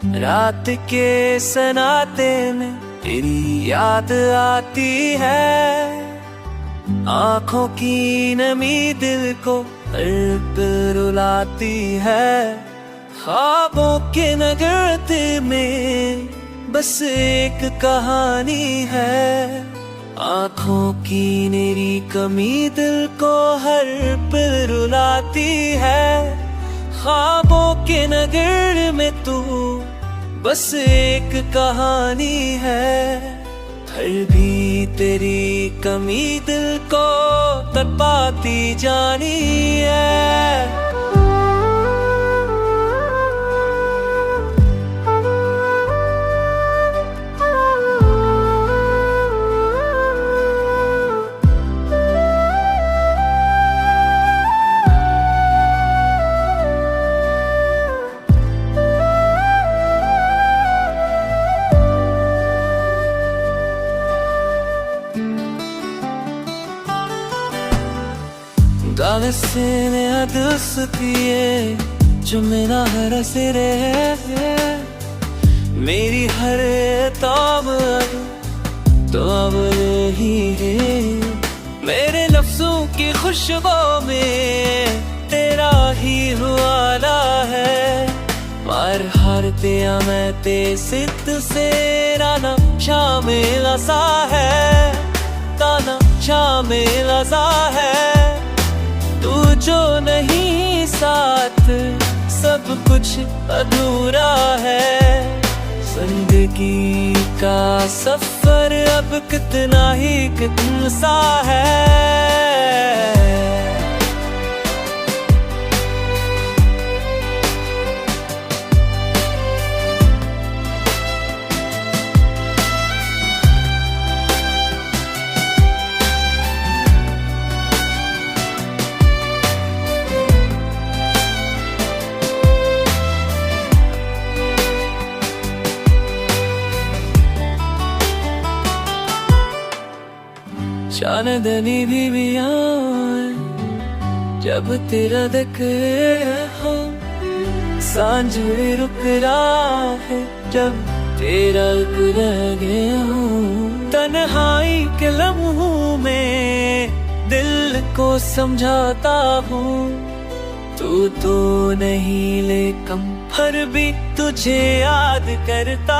रात के सन्नाटे में तेरी याद आती है। आँखों की नमी दिल को हर रुलाती है। ख्वाबों के नगर में बस एक कहानी है। आँखों की मेरी कमी दिल को हर पल रुलाती है। ख्वाबों के नगर में तू बस एक कहानी है। फिर भी तेरी कमी दिल को तड़पाती जानी है। Dalesine adı sıkıye जो मेरा हर सिरे है। मेरी हर ताब तो अब ही है। मेरे लफ्जों की खुशबू में तेरा ही हुआला है। मार हार दिया मैं ते सिद्ध से राना शामिल सा है। ताना शामिल सा है। तू जो नहीं साथ सब कुछ अधूरा है। जिंदगी का सफर अब कितना ही कितना सा है। चांदनी भी आए जब तेरा दिखे हो। सांझ रुक रहा है जब तेरा लगे हो। तन्हाई के लम्हों में दिल को समझाता हूँ। तू तो नहीं लेकिन फिर भी तुझे याद करता